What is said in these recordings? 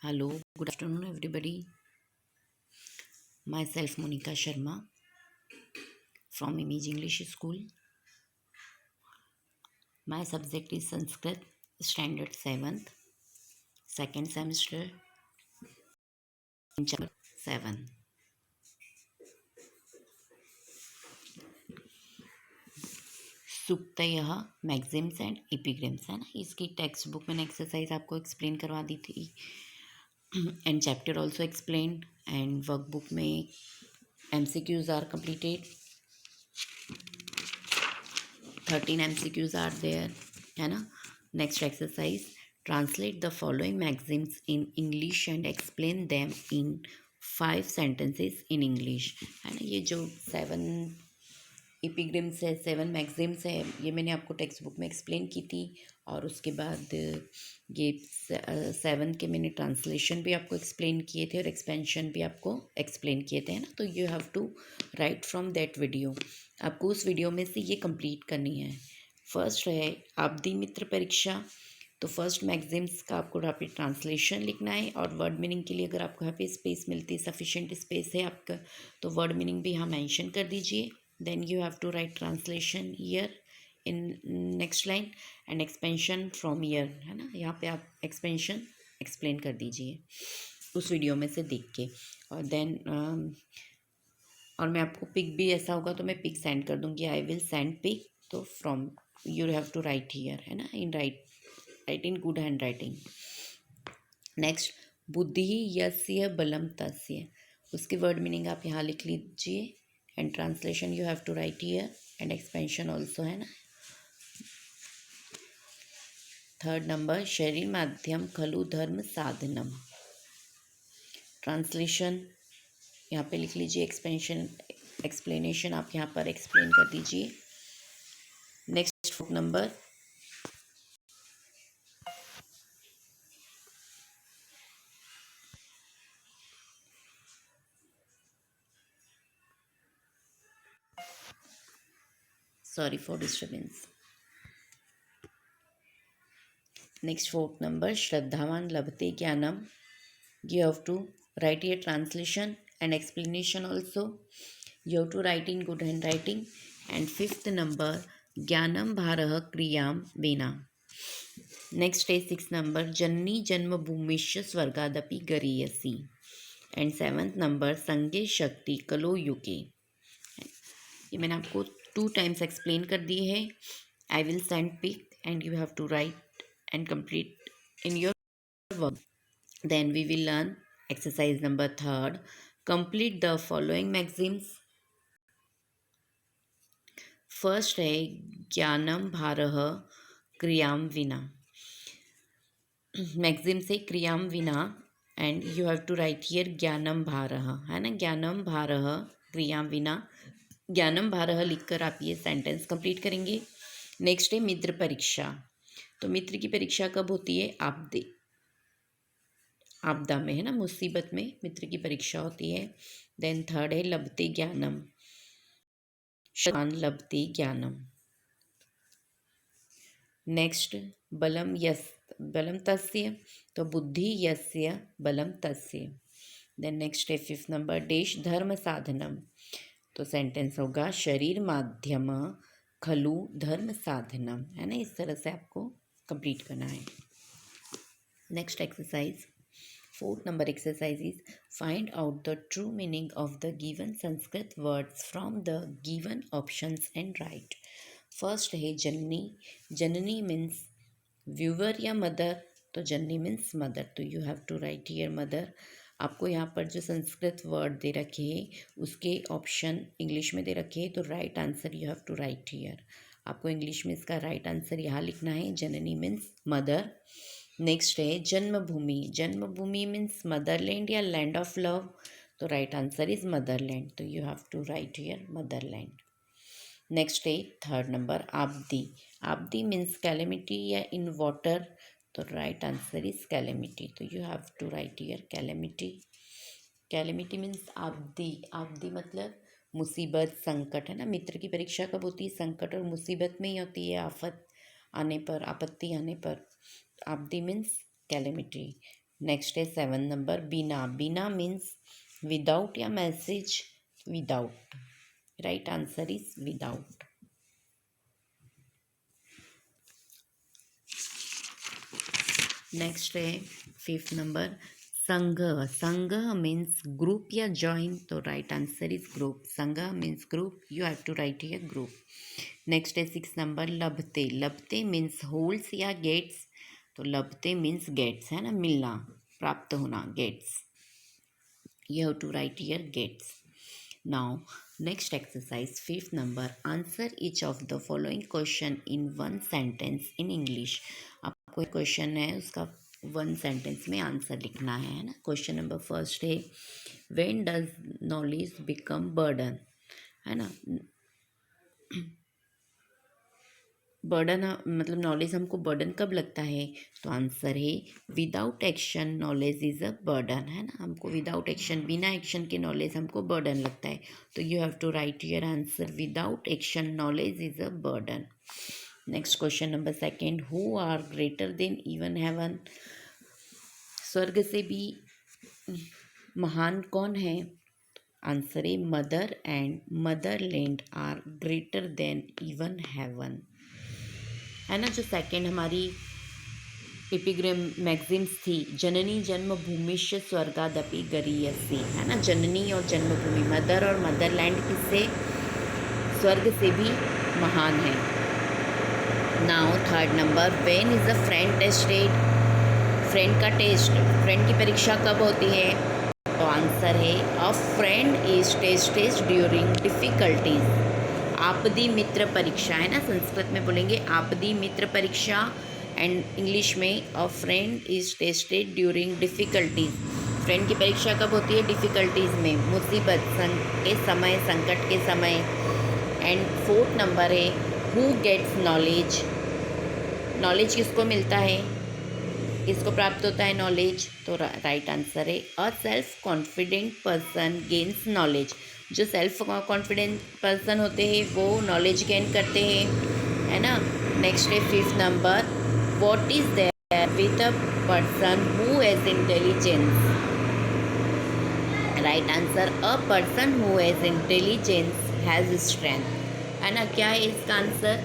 Hello, good afternoon, everybody. Myself, Monica Sharma from Image English School. My subject is Sanskrit, Standard 7th, second semester, in chapter 7. Suktayah maxims and epigrams है ना. इसकी text book मैंने exercise आपको explain करवा दी थी and chapter also explain and workbook में MCQs are completed. 13 MCQs are there है ना. Next exercise, translate the following maxims in English and explain them in 5 sentences in English है ना. ये जो 7 एपिग्राम्स है, 7 मैगजीम्स है, ये मैंने आपको टेक्स्ट बुक में एक्सप्लेन की थी. और उसके बाद ये 7 के मैंने ट्रांसलेशन भी आपको एक्सप्लेन किए थे और एक्सपेंशन भी आपको एक्सप्लेन किए थे, है ना. तो you have to write from that video. आपको उस वीडियो में से ये कंप्लीट करनी है. फर्स्ट है आपदी मित्र परीक्षा. तो फर्स्ट मैगजीम्स का आपको यहाँ पे ट्रांसलेशन लिखना है और वर्ड मीनिंग के लिए अगर आपको यहाँ पे स्पेस मिलती है, सफिशेंट स्पेस है आपका, तो वर्ड मीनिंग भी यहाँ मेंशन कर दीजिए. Then you have to write translation here in next line and expansion from here है ना. यहाँ पे आप एक्सपेंशन एक्सप्लेन कर दीजिए उस वीडियो में से देख के. और देन और मैं आपको पिक भी ऐसा होगा तो मैं पिक सेंड कर दूँगी. I will send pic. तो from you have to write here है ना, in write in good handwriting. Next, बुद्धि यस्य बलम तस्य. उसकी वर्ड मीनिंग आप यहाँ लिख लीजिए and translation you have to write here and expansion also है ना. थर्ड नंबर, शरीर माध्यम खलु धर्म साधनम. ट्रांसलेशन यहाँ पे लिख लीजिए, एक्सप्लेनेशन आप यहाँ पर एक्सप्लेन कर दीजिए. Next fourth number, sorry for disturbance. Next fourth number, श्रद्धावान लभते ज्ञानम. You have to write here translation and explanation also. You have to write in good handwriting. And fifth number, ज्ञानम भारः क्रियाम विना. नेक्स्ट है 6 नंबर, जननी जन्मभूमिश्च स्वर्गादपि गरीयसी. एंड 7th नंबर, संगे शक्ति कलो युगे. ये मैंने आपको 2 टाइम्स एक्सप्लेन कर दिए है. I will send pic and you have to write and complete in your work. Then we will learn exercise number 3rd. Complete the following maxims. First है ज्ञानम भारः क्रियाम विना. मैक्सिम से क्रियाम विना and you have to write here ज्ञानम भारः है ना. ज्ञानम भारः क्रियाम विना. ज्ञानम भारः लिखकर आप ये सेंटेंस कंप्लीट करेंगे. नेक्स्ट है मित्र परीक्षा. तो मित्र की परीक्षा कब होती है? आपदा में है ना, मुसीबत में मित्र की परीक्षा होती है. देन थर्ड है लभते ज्ञानम. शान लभते ज्ञानम. नेक्स्ट, बलम तस्य. तो बुद्धि यस्य बलम तस्य. देन नेक्स्ट है 5th नंबर, देश धर्म साधनम. तो सेंटेंस होगा शरीर माध्यम खलु धर्म साधनम है ना. इस तरह से आपको कंप्लीट करना है. Next exercise, 4th number exercise is find out the true meaning of the given Sanskrit words from the given options and write. First है जननी. जननी means viewer या mother. तो जननी means mother. तो you have to write here mother. आपको यहाँ पर जो Sanskrit word दे रखे हैं उसके ऑप्शन इंग्लिश में दे रखे हैं, तो right answer you have to write here. आपको इंग्लिश में इसका राइट आंसर यहाँ लिखना है. जननी मीन्स मदर. नेक्स्ट है जन्मभूमि. जन्मभूमि मीन्स मदरलैंड या लैंड ऑफ लव. तो राइट आंसर इज मदरलैंड. तो you have to write here motherland. Next है 3rd नंबर, आपदी. आपदी मीन्स कैलेमिटी या इन वाटर. तो राइट आंसर इज कैलेमिटी. तो you have to write here calamity. Calamity means आपदी. आपदी मतलब मुसीबत, संकट है ना. मित्र की परीक्षा कब होती है? संकट और मुसीबत में ही होती है, आफत आने पर, आपत्ति आने पर. आपदी मीन्स कैलेमिटी. नेक्स्ट है 7 नंबर बिना, बिना मीन्स विदाउट या message without, right answer is without. Next है 5th नंबर संघ, संघ मीन्स ग्रुप या जॉइन, तो राइट आंसर इज ग्रुप, संघ means group, you have to write here group. Next है 6 नंबर लभते, लभते मीन्स होल्स या गेट्स, तो लभते मीन्स गेट्स है ना, मिलना, प्राप्त होना, gets, you have to write here gets. Now next exercise 5th number answer each of the following question in 1 sentence in English. आपको एक क्वेश्चन है, उसका 1 सेंटेंस में आंसर लिखना है ना। क्वेश्चन नंबर फर्स्ट है when does knowledge become burden, है ना। बर्डन मतलब नॉलेज हमको बर्डन कब लगता है, तो आंसर है without action knowledge is a burden, है ना। हमको विदाउट एक्शन, बिना एक्शन के नॉलेज हमको बर्डन लगता है, तो you have to write your answer without action knowledge is a burden. Next question number second who are greater than even heaven, स्वर्ग से भी महान कौन है, आंसर है mother and motherland are greater than even heaven, है ना। जो सेकंड हमारी एपिग्राम मैगजीम्स थी, जननी जन्मभूमिश्च स्वर्गादपि गरीयसी, है ना, जननी और जन्मभूमि, मदर और मदरलैंड किससे, स्वर्ग से भी महान है। Now third number when is a friend tested, friend का टेस्ट, फ्रेंड की परीक्षा कब होती है, तो आंसर है a friend is tested during difficulties, आपदी मित्र परीक्षा, है ना, संस्कृत में बोलेंगे आपदी मित्र परीक्षा, एंड इंग्लिश में अ friend is tested during difficulties, friend की परीक्षा कब होती है, डिफ़िकल्टीज़ में, मुसीबत के समय, संकट के समय। एंड फोर्थ नंबर है हु गेट्स नॉलेज, नॉलेज किसको मिलता है, किसको प्राप्त होता है नॉलेज, तो राइट आंसर है a self confident person gains knowledge, जो सेल्फ कॉन्फिडेंट पर्सन होते हैं वो नॉलेज गेन करते हैं, है ना। नेक्स्ट है 5th number what is there with a person who has intelligence, right answer a person who has intelligence has strength, है ना। क्या है इसका आंसर,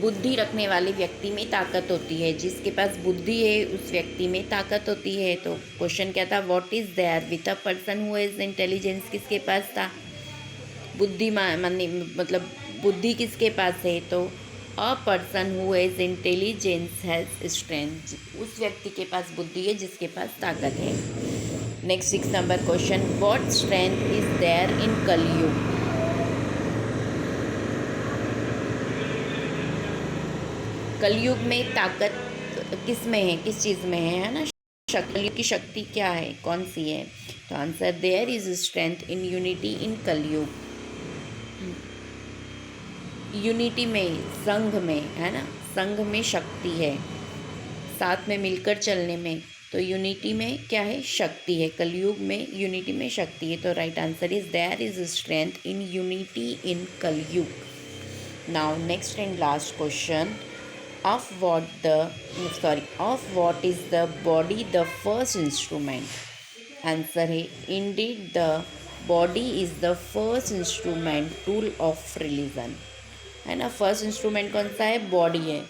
बुद्धि रखने वाले व्यक्ति में ताकत होती है, जिसके पास बुद्धि है उस व्यक्ति में ताकत होती है। तो क्वेश्चन क्या था, what is there with a person who has intelligence, किसके पास था बुद्धि, मतलब बुद्धि किसके पास है, तो अ person who has intelligence has strength, उस व्यक्ति के पास बुद्धि है जिसके पास ताकत है। Next 6 number question what strength is there in Kalyug, Kalyug में ताकत किस में है, किस चीज़ में है ना, कलयुग की शक्ति क्या है, कौन सी है, तो answer there is strength in unity in Kalyug, unity में, संघ में, है ना, संघ में शक्ति है, साथ में मिलकर चलने में, तो यूनिटी में क्या है, शक्ति है, कलयुग में यूनिटी में शक्ति है, तो right answer is there is strength in unity in Kalyug. Now next and last question of what is the body the first instrument, answer है indeed the body is the first instrument tool of religion, है ना। First instrument कौन सा है, body है।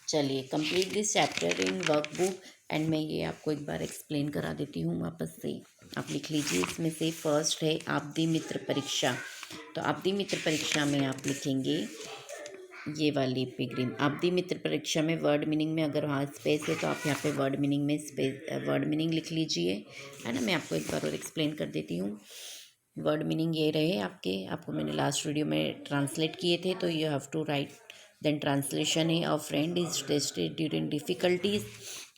चलिए complete this chapter in workbook, and मैं ये आपको एक बार एक्सप्लेन करा देती हूँ वापस से, आप लिख लीजिए। इसमें से फर्स्ट है आपदी मित्र परीक्षा, तो आपदी मित्र परीक्षा में आप लिखेंगे ये वाली एपिग्राम, आपदी मित्र परीक्षा में वर्ड मीनिंग में अगर वहाँ स्पेस है तो आप यहाँ पे वर्ड मीनिंग में वर्ड मीनिंग लिख लीजिए, है ना। मैं आपको एक बार और एक्सप्लेन कर देती हूँ। वर्ड मीनिंग ये रहे आपको मैंने लास्ट वीडियो में ट्रांसलेट किए थे, तो you have to write, then translation है a friend is tested during difficulties,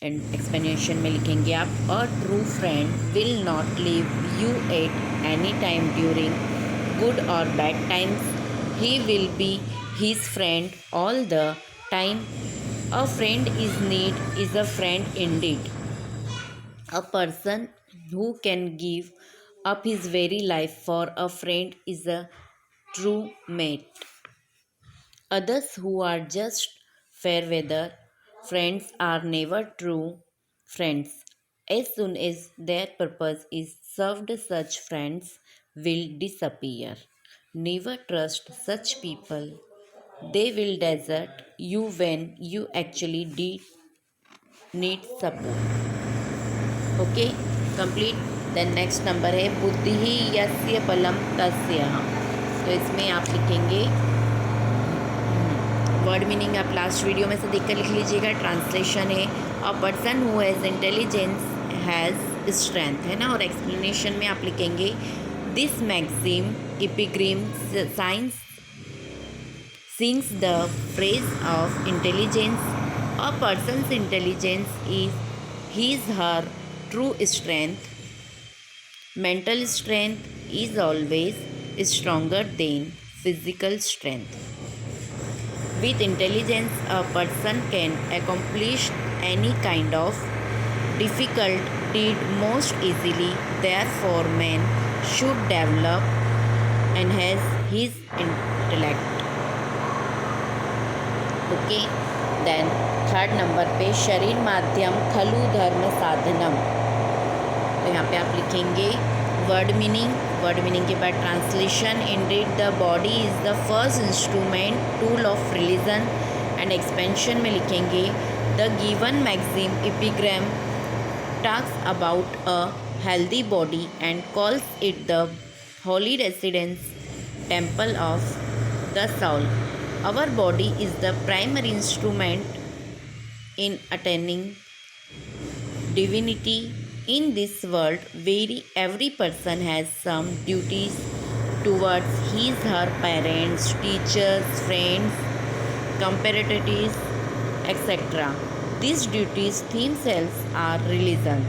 and explanation में लिखेंगे आप a true friend will not leave you at any time during good और bad times, he will be his friend all the time, a friend is need is a friend indeed, a person who can give up his very life for a friend is a true mate. Others who are just fair weather friends are never true friends. As soon as their purpose is served, such friends will disappear. Never trust such people. They will desert you when you actually need support. Okay complete. Then next number है बुद्धि ही यस्य बलम तस्य। तो इसमें आप लिखेंगे word meaning आप लास्ट वीडियो में से देख कर लिख लीजिएगा। ट्रांसलेशन है a person who has intelligence has strength, है ना। और एक्सप्लेनेशन में आप लिखेंगे this maxim epigram signs sings the phrase of intelligence. A person's intelligence is his her true strength. Mental strength is always stronger than physical strength. With intelligence, a person can accomplish any kind of difficult deed most easily. Therefore, man should develop enhance his intellect. Okay. Then third number पे शरीर माध्यम खलु धर्म साधनम। तो यहाँ पे आप लिखेंगे वर्ड मीनिंग। वर्ड मीनिंग के बाद translation indeed the body is the first instrument tool of religion. And expansion में लिखेंगे the given maxim epigram talks about a healthy body and calls it the holy residence temple of the soul. Our body is the primary instrument in attaining divinity in this world. Every person has some duties towards his her parents, teachers, friends, compatriots, etc. These duties themselves are religion.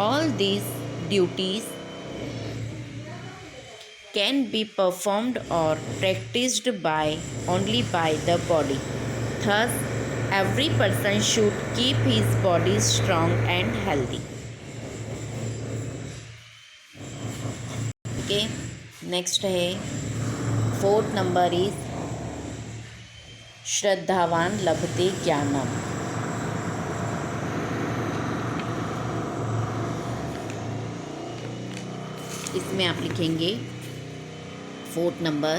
All these duties can be performed or practiced only by the body. Thus, every person should keep his body strong and healthy. Okay, next है fourth number is श्रद्धावान लभते ज्ञानम। इसमें आप लिखेंगे fourth number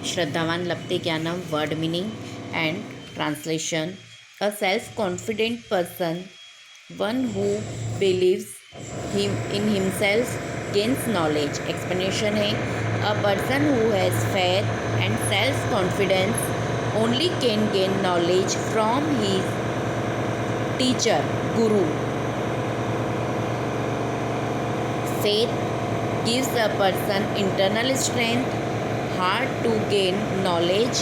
श्रद्धावान लभते ज्ञानम। Word meaning and translation a self confident person one who believes in himself gains knowledge. Explanation है a person who has faith and self confidence only can gain knowledge from his teacher guru. Faith gives a person internal strength. Hard to gain knowledge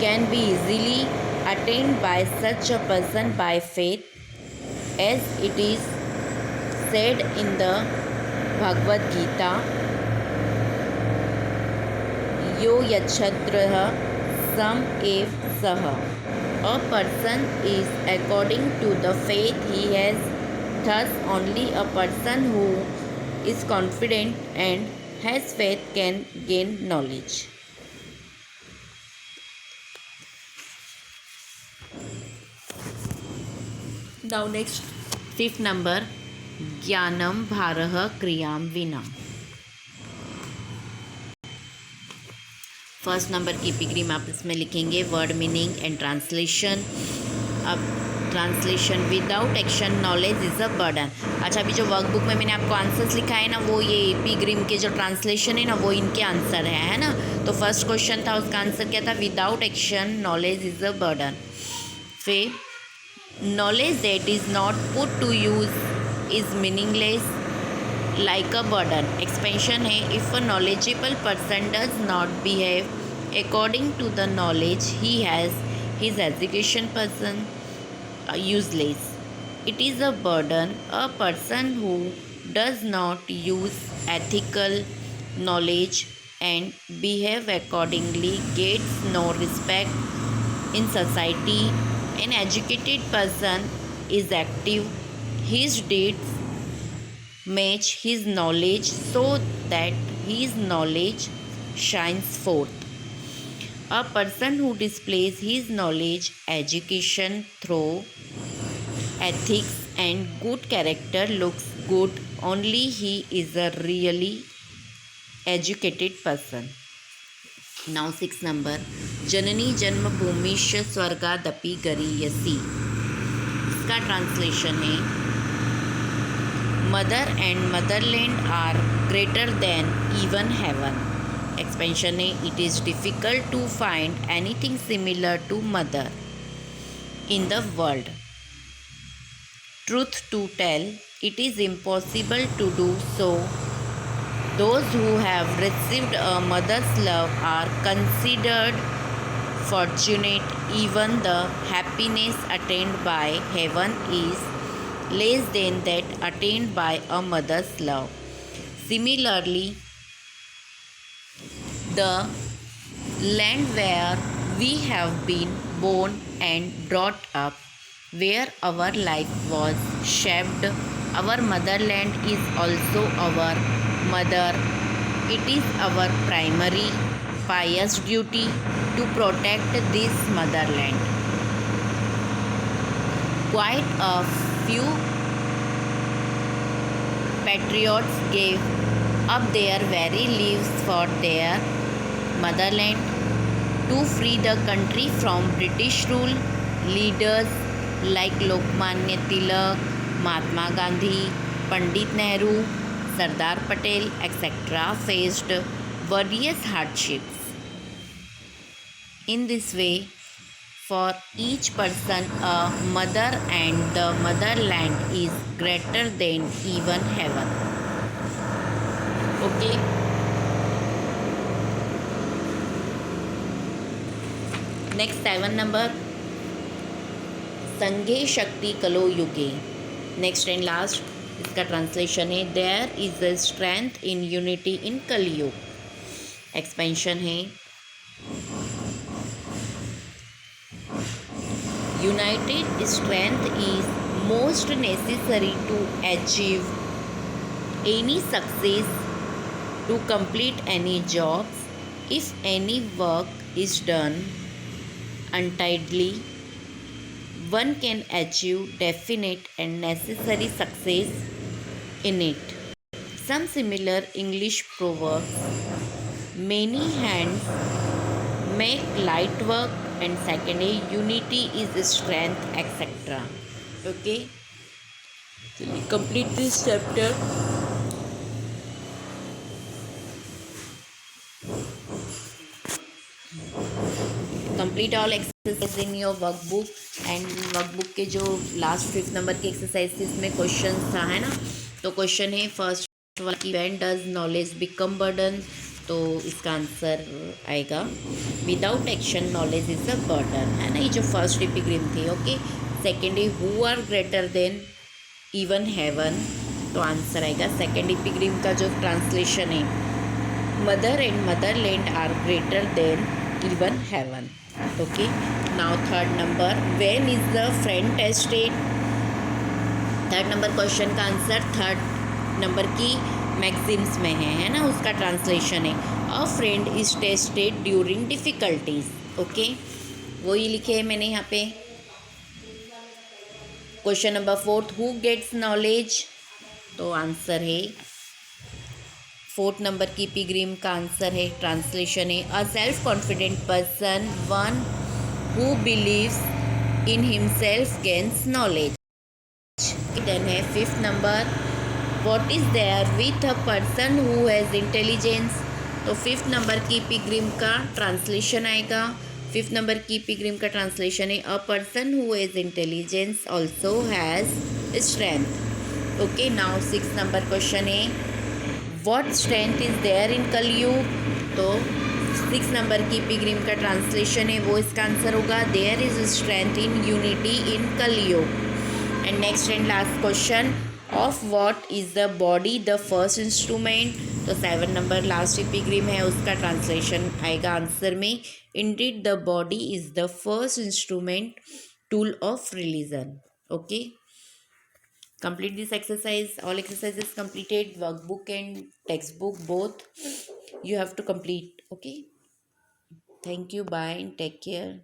can be easily attained by such a person by faith, as it is said in the Bhagavad Gita, yo yachhadrah sam ev sah. A person is according to the faith he has. Thus only a person who is confident and has faith can gain knowledge. Now next fifth number ज्ञानम भारः क्रियाम विना। First number की एपिग्रीम आप इसमें लिखेंगे word meaning and translation. अब translation without action knowledge is a burden. अच्छा, अभी जो वर्कबुक में मैंने आपको आंसर्स लिखा है ना, वो ये एपिग्रीम के जो ट्रांसलेशन है ना, वो इनके आंसर है ना। तो फर्स्ट क्वेश्चन था, उसका आंसर क्या था? Without action knowledge is a burden. फिर knowledge that is not put to use is meaningless like a burden. Explanation है if a knowledgeable person does not behave according to the knowledge he has his education person useless. It is a burden. A person who does not use ethical knowledge and behave accordingly gets no respect in society. An educated person is active. His deeds match his knowledge so that his knowledge shines forth. A person who displays his knowledge, education through ethics, and good character looks good only he is a really educated person. Now, 6 number. जननी जन्मभूमिश्च स्वर्गादपि गरीयसी. इसका translation है mother and motherland are greater than even heaven. Explanation है it is difficult to find anything similar to mother in the world. Truth to tell, it is impossible to do so. Those who have received a mother's love are considered fortunate. Even the happiness attained by heaven is less than that attained by a mother's love. Similarly, the land where we have been born and brought up, where our life was shaped, our motherland is also our mother. It is our primary pious duty to protect this motherland. Quite a few patriots gave up their very lives for their motherland to free the country from British rule. Leaders like Lokmanya Tilak, Mahatma Gandhi, Pandit Nehru, Sardar Patel, etc. faced various hardships. In this way, for each person, a mother and the motherland is greater than even heaven. Okay. Next 7 number. संघे शक्ति कलो युगे. Next and last इसका translation है there is a strength in unity in Kalyug. Expansion है united strength is most necessary to achieve any success, to complete any jobs. If any work is done untidily, one can achieve definite and necessary success in it. Some similar English proverbs, many hands make light work, and secondly, unity is strength, etc. Okay, complete this chapter. Complete all exercise in your workbook. And workbook के जो last 5th number की exercise थी इसमें question था, है ना. तो question है फर्स्ट वाला कि when does knowledge become burden. तो इसका आंसर आएगा without action knowledge is a burden, है ना. ये जो फर्स्ट एपिग्राम थी. ओके. सेकेंड है who are greater than even heaven. तो आंसर आएगा सेकेंड एपिग्राम का जो ट्रांसलेशन है mother and motherland are greater than even heaven. Okay, now third number, when is the friend tested. Third number question का answer third number की Maxim's में है ना. उसका ट्रांसलेशन है a friend is tested during difficulties. Okay, वही लिखे है मैंने यहाँ पे. Question number 4, who gets knowledge. तो आंसर है 4th नंबर की एपिग्राम का आंसर है ट्रांसलेशन है a self confident person, one who believes in himself gains knowledge. Then है 5th number, what is there with a person who has intelligence. तो 5th number की epigram का translation आएगा. 5th number की epigram का translation है a person who has intelligence also has strength. Okay, now 6th number question है what strength is there in Kalyug. तो 6 number की एपिग्राम का ट्रांसलेशन है वो इसका आंसर होगा there is strength in unity in Kalyug. And next and last question, of what is the body the first instrument. तो 7 number last epigram है उसका ट्रांसलेशन आएगा आंसर में Indeed the body is the first instrument tool of religion. Okay, complete this exercise. All exercises completed, workbook and textbook both. You have to complete. Okay. Thank you. Bye and take care.